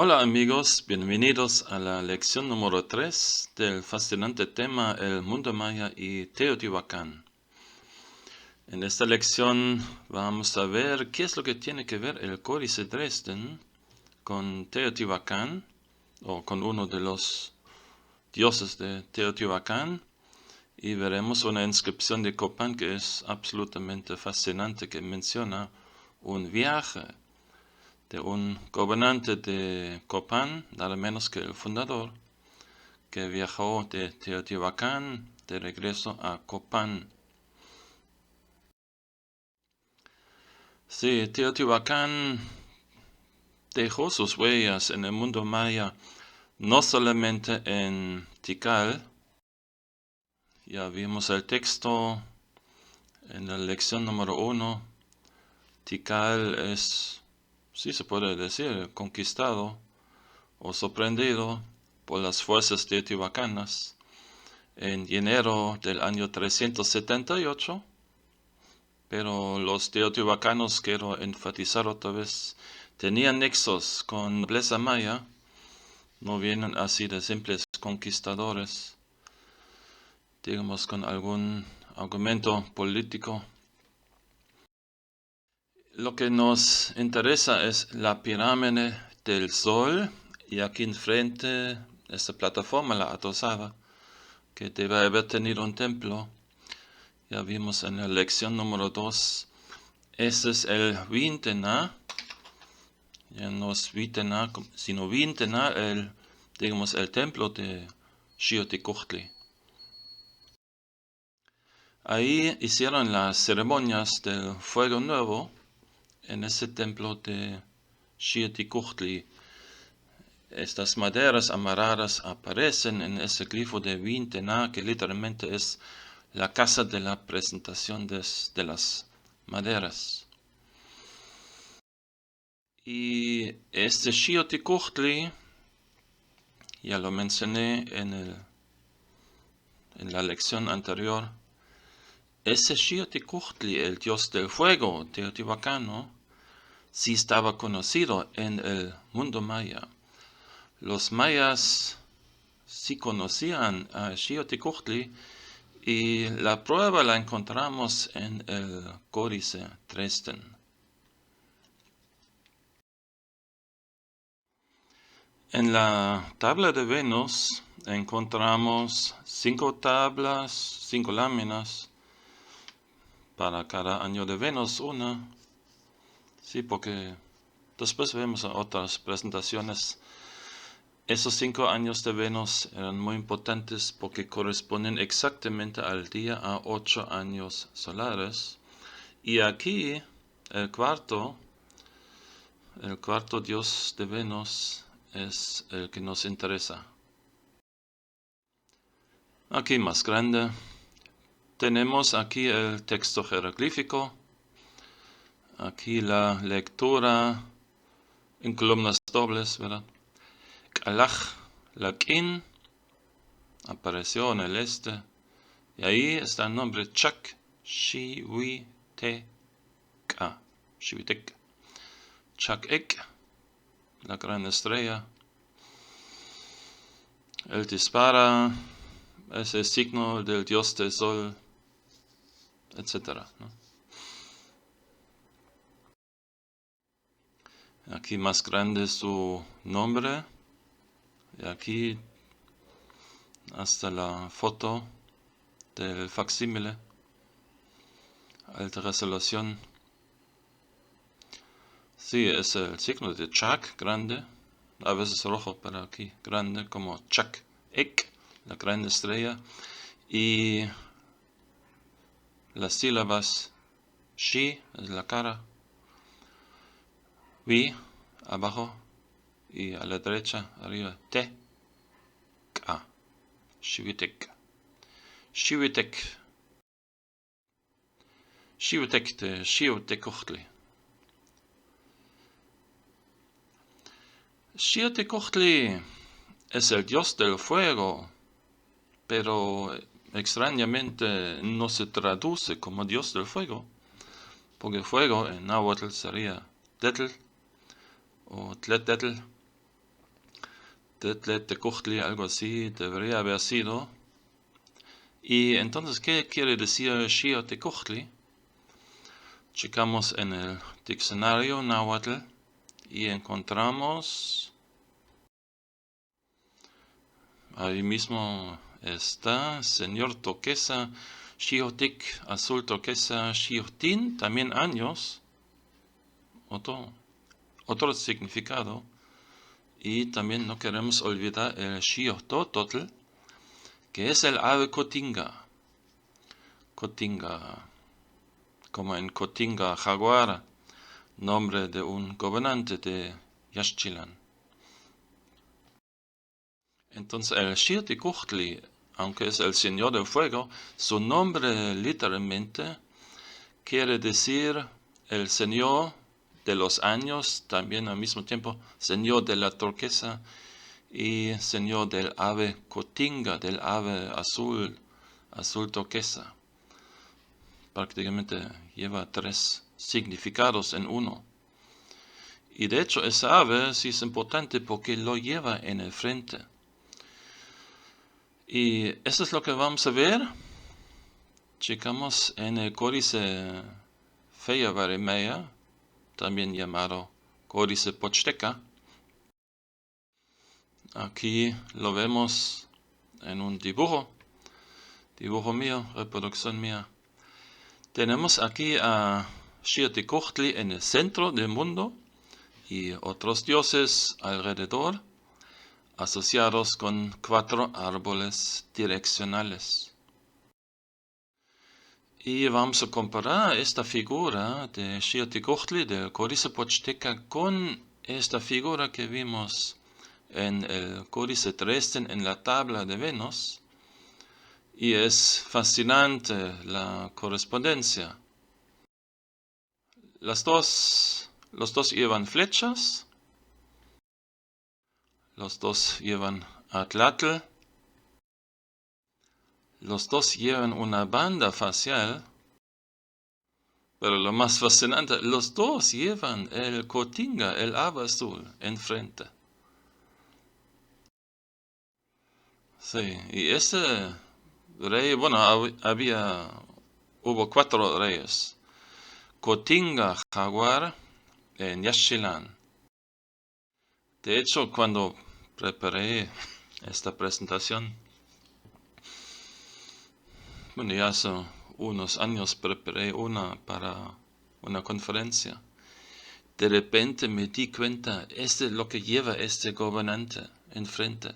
Hola amigos, bienvenidos a la lección número 3 del fascinante tema El mundo maya y Teotihuacán. En esta lección vamos a ver qué es lo que tiene que ver el Códice Dresden con Teotihuacán, o con uno de los dioses de Teotihuacán, y veremos una inscripción de Copán que es absolutamente fascinante, que menciona un viaje de un gobernante de Copán, nada menos que el fundador, que viajó de Teotihuacán de regreso a Copán. Sí, Teotihuacán dejó sus huellas en el mundo maya, no solamente en Tikal. Ya vimos el texto en la lección número 1. Tikal es, sí se puede decir, conquistado o sorprendido por las fuerzas teotihuacanas en enero del año 378, pero los teotihuacanos, quiero enfatizar otra vez, tenían nexos con la nobleza maya, no vienen así de simples conquistadores, digamos con algún argumento político. Lo que nos interesa es la pirámide del Sol, y aquí enfrente, esta plataforma, la atosada, que debe haber tenido un templo. Ya vimos en la lección número 2. Este es el Vintena. Ya no es Vintena, sino Vintena, digamos, el templo de Xiuhtecuhtli. Ahí hicieron las ceremonias del Fuego Nuevo en ese templo de Xiuhtecuhtli. Estas maderas amarradas aparecen en ese glifo de Vintena, que literalmente es la casa de la presentación de las maderas. Y este Xiuhtecuhtli, ya lo mencioné en la lección anterior, ese Xiuhtecuhtli, el dios del fuego teotihuacano, sí estaba conocido en el mundo maya. Los mayas sí conocían a Xiuhtecuhtli, y la prueba la encontramos en el Códice Dresden. En la tabla de Venus encontramos 5 tablas, 5 láminas, para cada año de Venus una. Sí, porque después vemos otras presentaciones. Esos 5 años de Venus eran muy importantes porque corresponden exactamente al día a 8 años solares. Y aquí el cuarto dios de Venus es el que nos interesa. Aquí más grande. Tenemos aquí el texto jeroglífico. Aquí la lectura en columnas dobles, ¿verdad? Kalach, Lakin, apareció en el este. Y ahí está el nombre Chak Xiuhteka. Chak-ek, la gran estrella. Él dispara, es el signo del dios del sol, etc., ¿no? Aquí más grande su nombre. Y aquí hasta la foto del facsímile, alta resolución. Sí, es el signo de Chak, grande, a veces rojo, pero aquí grande, como Chak-ek, la gran estrella. Y las sílabas Shi, es la cara, Vi, abajo, y a la derecha, arriba, Te, Ka, Xiuhtek. Xiuhtek. Xiuhtek de Xiuhtecuhtli. Xiuhtecuhtli es el dios del fuego, pero extrañamente no se traduce como dios del fuego, porque fuego en náhuatl sería Tetl o Tlettetl, Tecuhtli, algo así, debería haber sido. Y entonces, ¿qué quiere decir Xiuhtecuhtli? Checamos en el diccionario náhuatl y encontramos, ahí mismo está, señor turquesa, Xiuhtic, azul turquesa, Xiuhtin, también años, otro significado. Y también no queremos olvidar el Xiuhtototl, que es el ave cotinga. Cotinga, como en Cotinga Jaguar, nombre de un gobernante de Yaxchilán. Entonces el Xiuhtecuhtli, aunque es el Señor del Fuego, su nombre literalmente quiere decir el Señor de los años, también al mismo tiempo Señor de la turquesa y Señor del ave cotinga, del ave azul turquesa. Prácticamente lleva 3 significados en uno. Y de hecho esa ave sí es importante porque lo lleva en el frente. Y eso es lo que vamos a ver. Checamos en el códice Feyavarimaya, también llamado códice Pochteca. Aquí lo vemos en un dibujo mío, reproducción mía. Tenemos aquí a Xiuhtecuhtli en el centro del mundo y otros dioses alrededor, asociados con 4 árboles direccionales. Y vamos a comparar esta figura de Xiuhtecuhtli del códice Pochteca con esta figura que vimos en el códice Dresden en la tabla de Venus. Y es fascinante la correspondencia. Los dos llevan flechas. Los dos llevan atlatl. Los dos llevan una banda facial. Pero lo más fascinante, los dos llevan el cotinga, el ave azul, enfrente. Sí, y ese rey, bueno, hubo 4 reyes. Cotinga Jaguar en Yaxchilán. De hecho, cuando preparé esta presentación, bueno, ya hace unos años preparé una para una conferencia. De repente me di cuenta, este es lo que lleva este gobernante enfrente.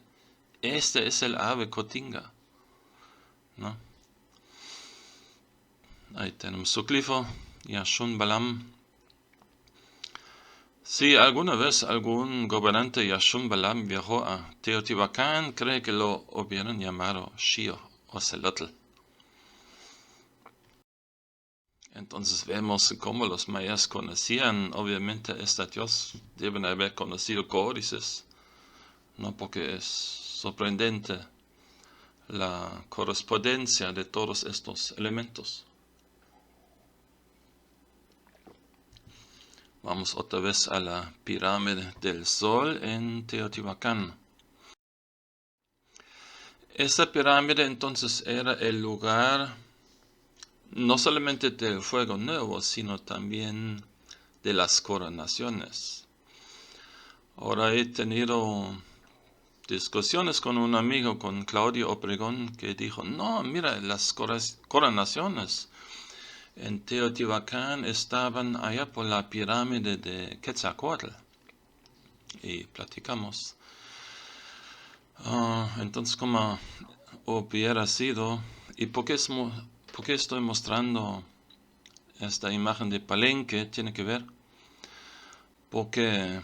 Este es el ave cotinga, ¿no? Ahí tenemos su glifo, Yashun Balam. Si alguna vez algún gobernante Yashun Balam viajó a Teotihuacán, cree que lo hubieran llamado Xiuhteocelotl. Entonces vemos cómo los mayas conocían, obviamente, a este dios. Deben haber conocido códices, ¿no? Porque es sorprendente la correspondencia de todos estos elementos. Vamos otra vez a la pirámide del Sol en Teotihuacán. Esta pirámide entonces era el lugar no solamente del fuego nuevo, sino también de las coronaciones. Ahora he tenido discusiones con un amigo, con Claudio Obregón, que dijo, no, mira, las coronaciones en Teotihuacán estaban allá por la pirámide de Quetzalcóatl. Y platicamos. Entonces, como hubiera sido, ¿y por qué estoy mostrando esta imagen de Palenque? Tiene que ver, porque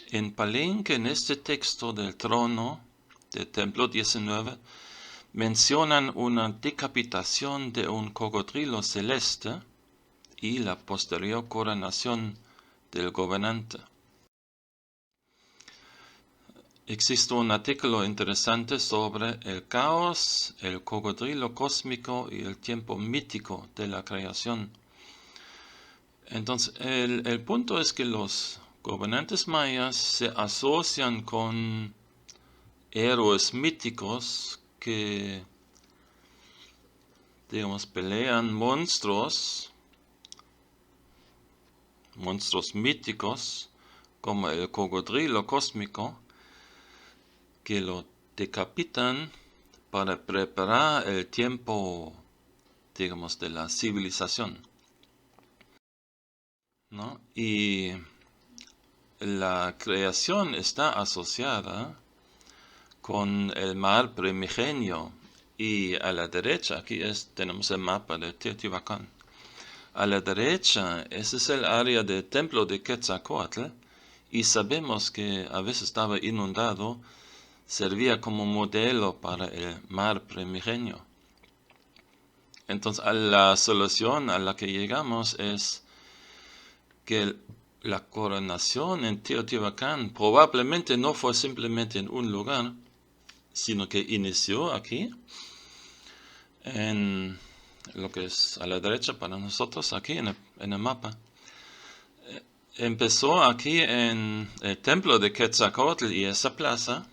en Palenque, en este texto del trono del templo 19, mencionan una decapitación de un cocodrilo celeste y la posterior coronación del gobernante. Existe un artículo interesante sobre el caos, el cocodrilo cósmico y el tiempo mítico de la creación. Entonces, el punto es que los gobernantes mayas se asocian con héroes míticos que, digamos, pelean monstruos míticos, como el cocodrilo cósmico, que lo decapitan para preparar el tiempo, digamos, de la civilización, ¿no? Y la creación está asociada con el mar primigenio, y a la derecha, aquí tenemos el mapa de Teotihuacán. A la derecha, ese es el área del templo de Quetzalcóatl, y sabemos que a veces estaba inundado, servía como modelo para el mar primigenio. Entonces, la solución a la que llegamos es que la coronación en Teotihuacán probablemente no fue simplemente en un lugar, sino que inició aquí, en lo que es a la derecha para nosotros, aquí en el mapa. Empezó aquí en el templo de Quetzalcóatl y esa plaza,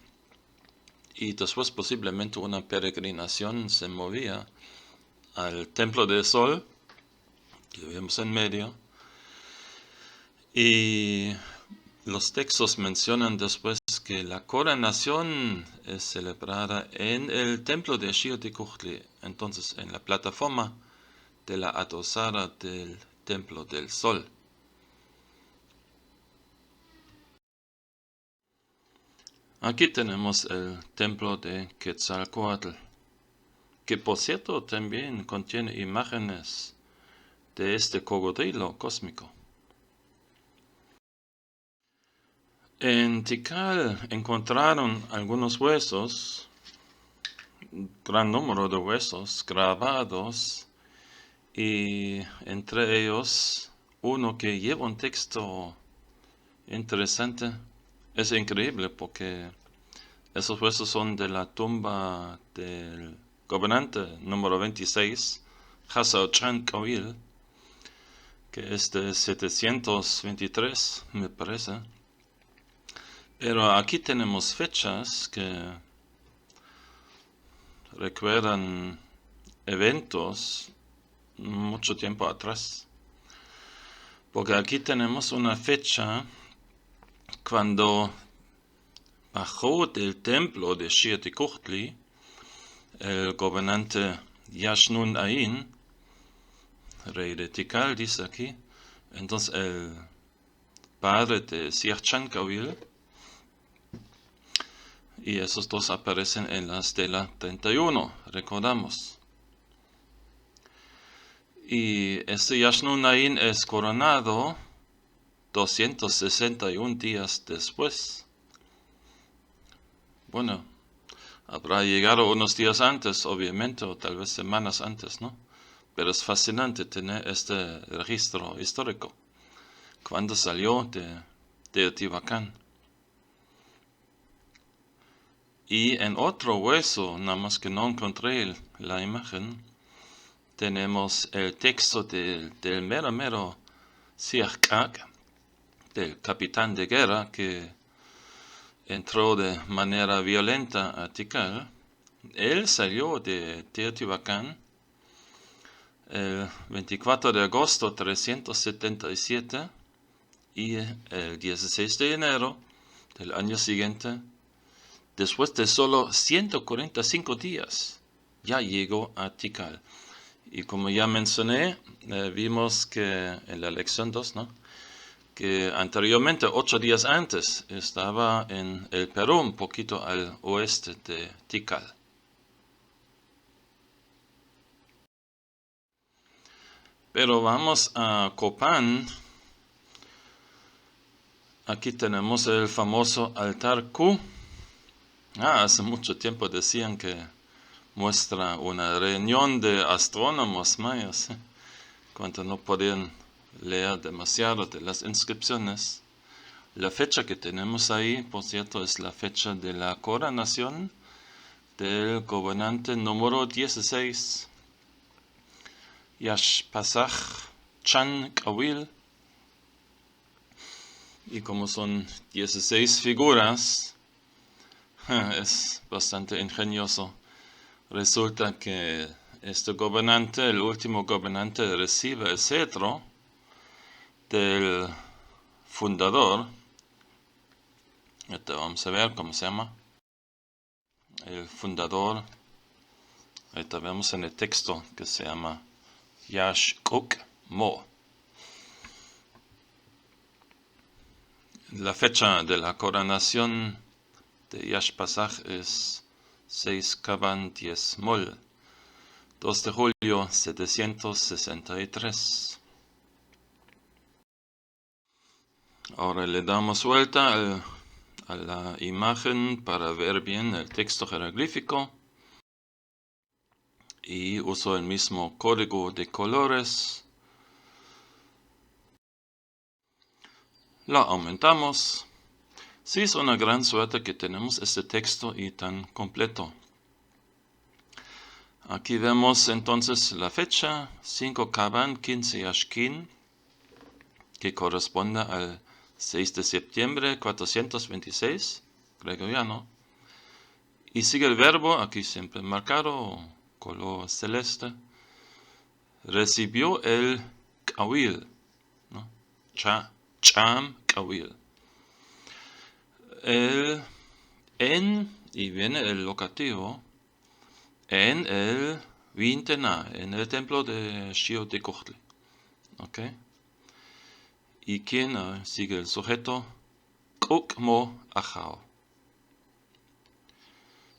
y después posiblemente una peregrinación se movía al templo del sol, que vemos en medio, y los textos mencionan después que la coronación es celebrada en el templo de Xiuhticuhtli, entonces en la plataforma de la adosada del templo del sol. Aquí tenemos el templo de Quetzalcóatl, que por cierto también contiene imágenes de este cocodrilo cósmico. En Tikal encontraron algunos huesos, gran número de huesos grabados, y entre ellos uno que lleva un texto interesante. Es increíble porque esos huesos son de la tumba del gobernante número 26, Hassao-chan Cahuil, que es de 723, me parece. Pero aquí tenemos fechas que recuerdan eventos mucho tiempo atrás. Porque aquí tenemos una fecha cuando bajó del templo de Xiuhticuhtli el gobernante Yaxnun Ain, rey de Tikal, dice aquí. Entonces el padre de Siarchan Cahuil, y esos dos aparecen en la estela 31, recordamos. Y este Yaxnun Ain es coronado 261 días después. Bueno, habrá llegado unos días antes, obviamente, o tal vez semanas antes, ¿no? Pero es fascinante tener este registro histórico. Cuando salió de Teotihuacán. Y en otro hueso, nada más que no encontré la imagen, tenemos el texto del mero Siarkak, del capitán de guerra que entró de manera violenta a Tikal. Él salió de Teotihuacán el 24 de agosto 377 y el 16 de enero del año siguiente, después de solo 145 días, ya llegó a Tikal. Y como ya mencioné, vimos que en la lección 2, ¿no?, que anteriormente, 8 días antes, estaba en el Perú, un poquito al oeste de Tikal. Pero vamos a Copán. Aquí tenemos el famoso altar Q. Hace mucho tiempo decían que muestra una reunión de astrónomos mayas, cuando no podían leer demasiado de las inscripciones. La fecha que tenemos ahí, por cierto, es la fecha de la coronación del gobernante número 16, Yaxpasaj Chan Cahuil. Y como son 16 figuras, es bastante ingenioso. Resulta que este gobernante, el último gobernante, recibe el cetro del fundador. Vamos a ver cómo se llama. El fundador, ahorita vemos en el texto que se llama Yashkuk-Mo. La fecha de la coronación de Yashpasach es 6 Kaban 10 Mol, 2 de julio 763. Ahora le damos vuelta a la imagen para ver bien el texto jeroglífico y uso el mismo código de colores. La aumentamos. Sí, es una gran suerte que tenemos este texto y tan completo. Aquí vemos entonces la fecha, 5 Kaban 15 Yashkin, que corresponde al 6 de septiembre 426, gregoriano. Y sigue el verbo, aquí siempre marcado, color celeste. Recibió el Kawil, ¿no? Cham Kawil. Y viene el locativo, en el Vintena, en el templo de Xiuhtecuhtli. ¿Ok? ¿Y quién sigue el sujeto? Kukmo Ajao.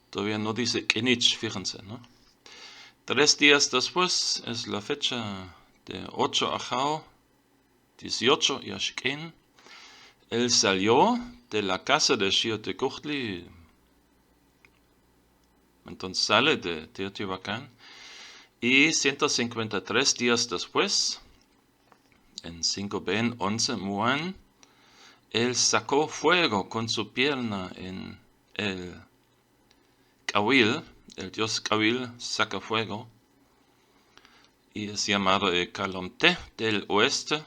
Todavía no dice Kinich, fíjense, ¿no? 3 días después es la fecha de 8 Ajao, 18 Yashkin. Él salió de la casa de Xiuhtecuhtli, entonces sale de Teotihuacán, y 153 días después, en 5 Ben 11 Muan, él sacó fuego con su pierna en el Kawil, el dios Kawil saca fuego, y es llamado el Kalomte del oeste,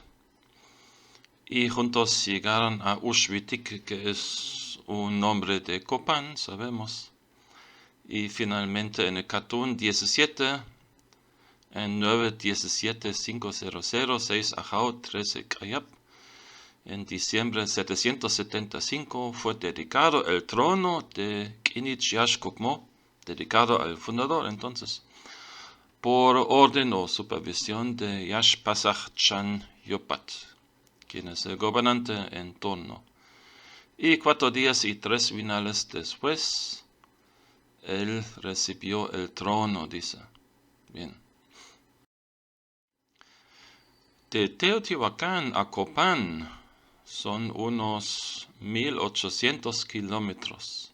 y juntos llegaron a Ushvitik, que es un nombre de Copán, sabemos. Y finalmente en el Katun 17, en 9-17-500, 6 Ajao, 13 Kayap, en diciembre 775 fue dedicado el trono de Kinich Yashkuk-Mo, dedicado al fundador entonces, por orden o supervisión de Yashpasach Chan Yopat, quien es el gobernante en turno. Y 4 días y 3 finales después, él recibió el trono, dice. Bien. De Teotihuacán a Copán son unos 1800 kilómetros.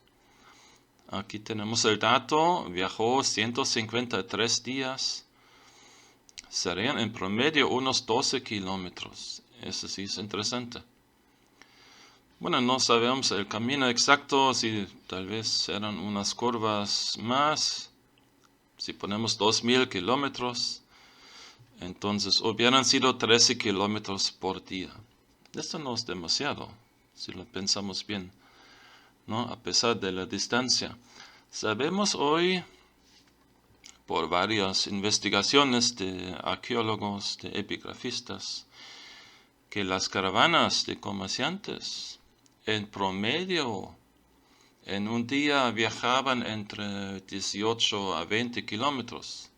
Aquí tenemos el dato, viajó 153 días, serían en promedio unos 12 kilómetros. Eso sí es interesante. Bueno, no sabemos el camino exacto, si tal vez eran unas curvas más, si ponemos 2000 kilómetros, entonces hubieran sido 13 kilómetros por día. Esto no es demasiado, si lo pensamos bien, ¿no? A pesar de la distancia. Sabemos hoy, por varias investigaciones de arqueólogos, de epigrafistas, que las caravanas de comerciantes, en promedio, en un día viajaban entre 18 a 20 kilómetros.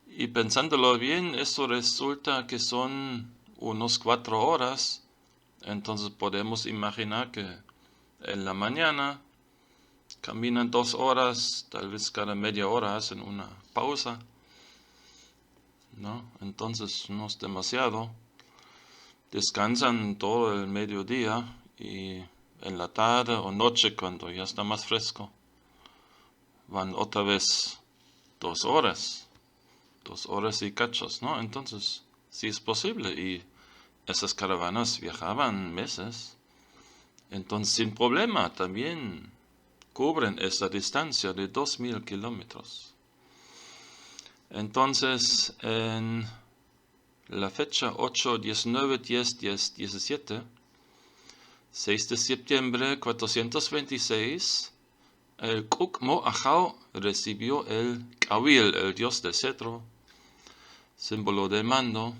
Y pensándolo bien, eso resulta que son unos 4 horas. Entonces podemos imaginar que en la mañana caminan 2 horas, tal vez cada media hora hacen una pausa, ¿no? Entonces no es demasiado. Descansan todo el mediodía y en la tarde o noche, cuando ya está más fresco, van otra vez 2 horas. 2 horas y cachos, ¿no? Entonces, sí es posible. Y esas caravanas viajaban meses. Entonces, sin problema, también cubren esa distancia de 2000 kilómetros. Entonces, en la fecha 8, 19, 10, 10, 17, 6 de septiembre 426, el Kukmo-Ajao recibió el Kawil, el dios del cetro, símbolo del mando,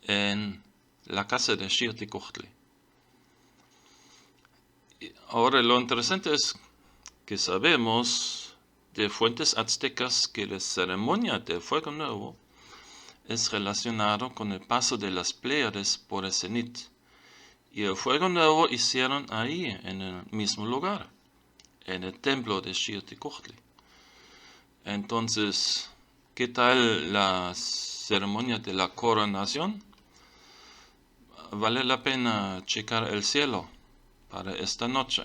en la casa de Xiuhtlicue. Ahora lo interesante es que sabemos de fuentes aztecas que la ceremonia del Fuego Nuevo es relacionado con el paso de las Pléyades por el cenit. Y el Fuego Nuevo hicieron ahí, en el mismo lugar, en el templo de Xiuhtlicue. Entonces, ¿qué tal la ceremonia de la coronación? Vale la pena checar el cielo para esta noche.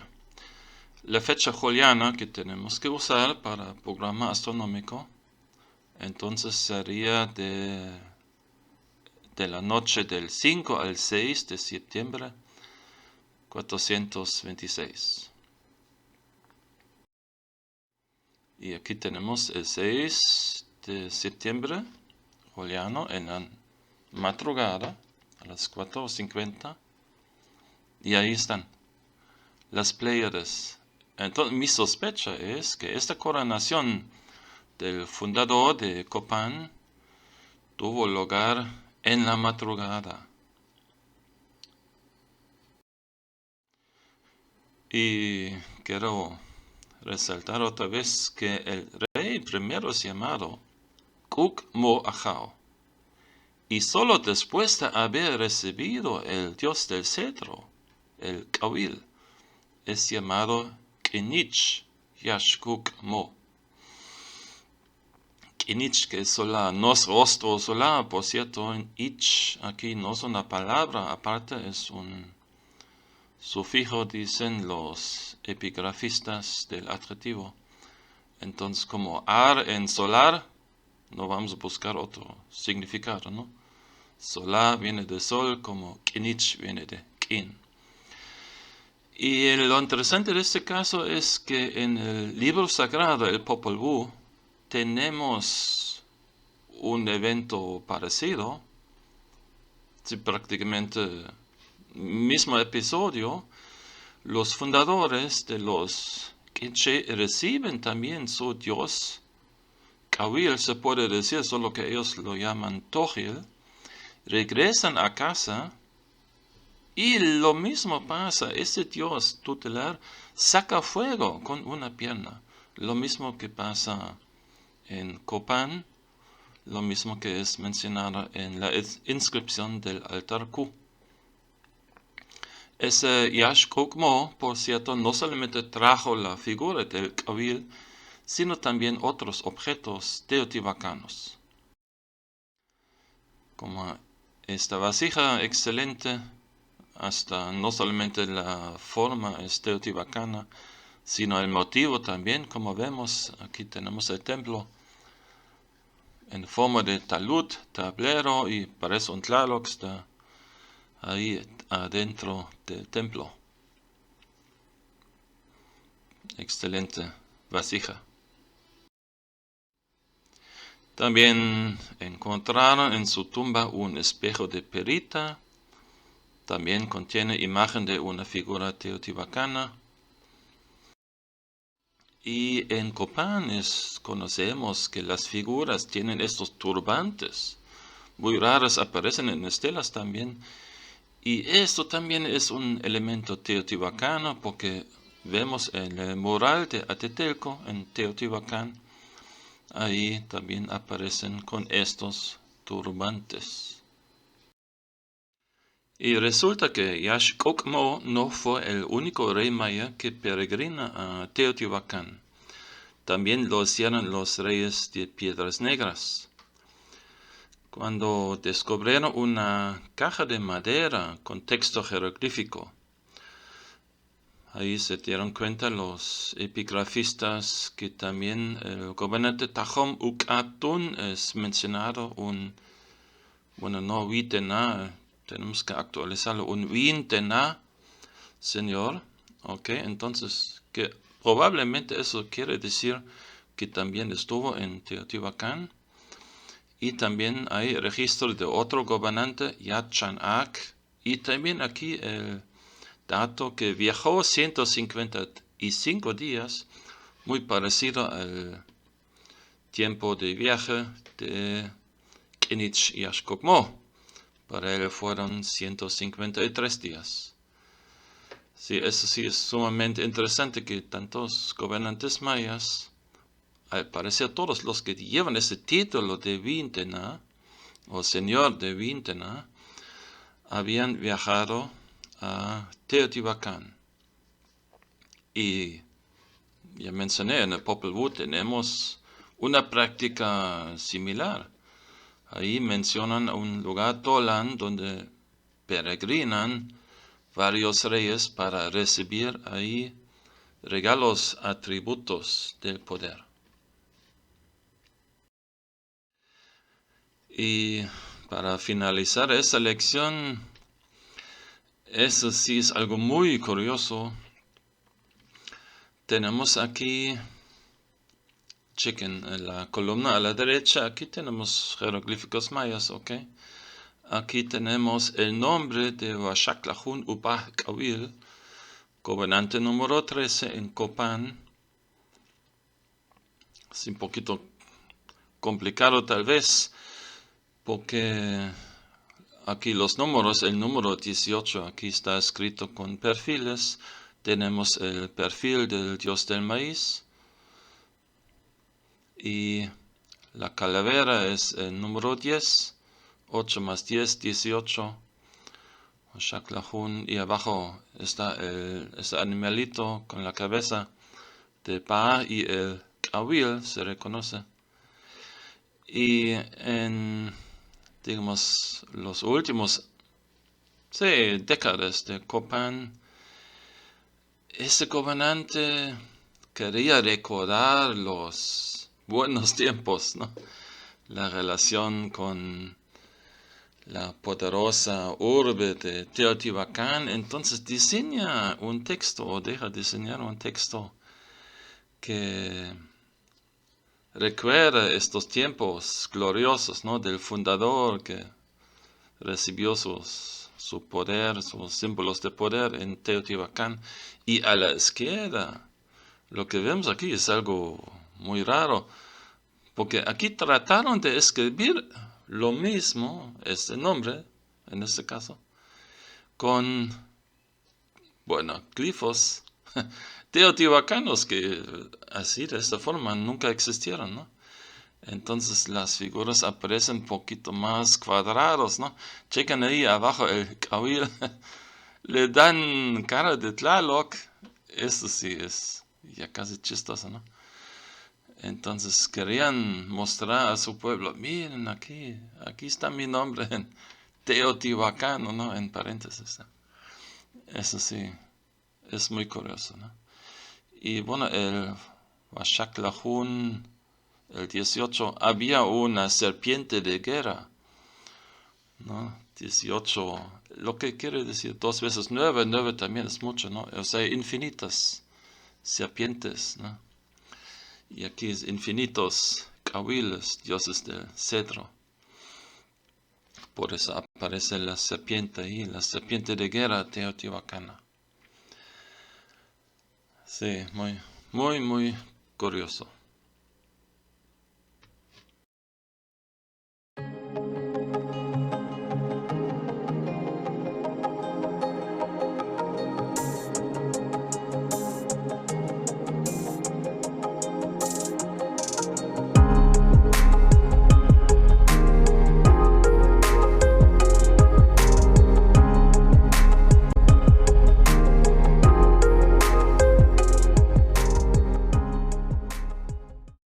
La fecha juliana que tenemos que usar para el programa astronómico, entonces sería de la noche del 5 al 6 de septiembre 426. Y aquí tenemos el 6 de septiembre juliano en la madrugada a las 4:50. Y ahí están las Pléyades. Entonces mi sospecha es que esta coronación del fundador de Copán tuvo lugar en la madrugada. Y quiero resaltar otra vez que el rey primero es llamado Kukmo-Ajao. Y solo después de haber recibido el dios del cetro, el Kawil, es llamado Kinich Yashkukmo. Kinich, que es solar, no es rostro solar, por cierto, en ich aquí no es una palabra, aparte es un sufijo, dicen los epigrafistas del adjetivo. Entonces, como ar en solar, no vamos a buscar otro significado, ¿no? Solar viene de sol, como kinich viene de kin. Y lo interesante de este caso es que en el libro sagrado, el Popol Vuh, tenemos un evento parecido, sí, prácticamente mismo episodio. Los fundadores de los Quiché reciben también su dios Kawil, se puede decir, solo que ellos lo llaman Tohil, regresan a casa y lo mismo pasa, ese dios tutelar saca fuego con una pierna, lo mismo que pasa en Copán, lo mismo que es mencionado en la inscripción del altar Q. Ese Yashkukmo, por cierto, no solamente trajo la figura del Kawil, sino también otros objetos teotihuacanos, como esta vasija excelente, hasta no solamente la forma es teotihuacana, sino el motivo también, como vemos, aquí tenemos el templo en forma de talud, tablero, y parece un tlaloc, está ahí adentro del templo. Excelente vasija. También encontraron en su tumba un espejo de perita. También contiene imagen de una figura teotihuacana. Y en Copán conocemos que las figuras tienen estos turbantes. Muy raras, aparecen en estelas también. Y esto también es un elemento teotihuacano porque vemos en el mural de Atetelco, en Teotihuacán, ahí también aparecen con estos turbantes. Y resulta que Yaxcochmo no fue el único rey maya que peregrina a Teotihuacán. También lo hicieron los reyes de Piedras Negras. Cuando descubrieron una caja de madera con texto jeroglífico, ahí se dieron cuenta los epigrafistas que también el gobernante Tajom Ucatún es mencionado no Huitena, tenemos que actualizarlo, un Huintena, señor, ok, entonces que probablemente eso quiere decir que también estuvo en Teotihuacán. Y también hay registro de otro gobernante, Yat Chanak, y también aquí el dato que viajó 155 días, muy parecido al tiempo de viaje de Kinich y Ashkokmo. Para él fueron 153 días. Sí, eso sí es sumamente interesante que tantos gobernantes mayas, al parecer todos los que llevan ese título de Vintena, o señor de Vintena, habían viajado a Teotihuacán. Y ya mencioné, en el Popol Vuh tenemos una práctica similar. Ahí mencionan un lugar Tolan donde peregrinan varios reyes para recibir ahí regalos, atributos del poder. Y para finalizar esa lección, eso sí es algo muy curioso. Tenemos aquí, chequen, en la columna a la derecha, aquí tenemos jeroglíficos mayas, ¿ok? Aquí tenemos el nombre de Waxaclajún Upaj Kawil, gobernante número 13 en Copán. Es un poquito complicado tal vez, porque aquí los números, el número 18, aquí está escrito con perfiles. Tenemos el perfil del dios del maíz y la calavera es el número 10, 8 más 10, 18. Waxaclajún, y abajo está ese animalito con la cabeza de Pa y el Kawil se reconoce. Y en, digamos, los últimos décadas de Copán, ese gobernante quería recordar los buenos tiempos, ¿no? La relación con la poderosa urbe de Teotihuacán. Entonces diseña un texto, o deja diseñar un texto que recuerda estos tiempos gloriosos, ¿no? Del fundador que recibió su poder, sus símbolos de poder en Teotihuacán. Y a la izquierda, lo que vemos aquí es algo muy raro, porque aquí trataron de escribir lo mismo, este nombre, en este caso, con, bueno, glifos teotihuacanos que así, de esta forma, nunca existieron, ¿no? Entonces las figuras aparecen un poquito más cuadrados, ¿no? Chequen ahí abajo el Kawil, le dan cara de Tlaloc. Eso sí es ya casi chistoso, ¿no? Entonces querían mostrar a su pueblo, miren aquí está mi nombre en Teotihuacán, ¿no? En paréntesis, ¿no? Eso sí, es muy curioso, ¿no? Y bueno, el Waxaclajún, el 18, había una serpiente de guerra, ¿no? 18, lo que quiere decir 2 veces 9, 9 también es mucho, ¿no? O sea, infinitas serpientes, ¿no? Y aquí es infinitos cahuiles, dioses del cedro. Por eso aparece la serpiente ahí, la serpiente de guerra teotihuacana. Sí, muy, muy, muy curioso.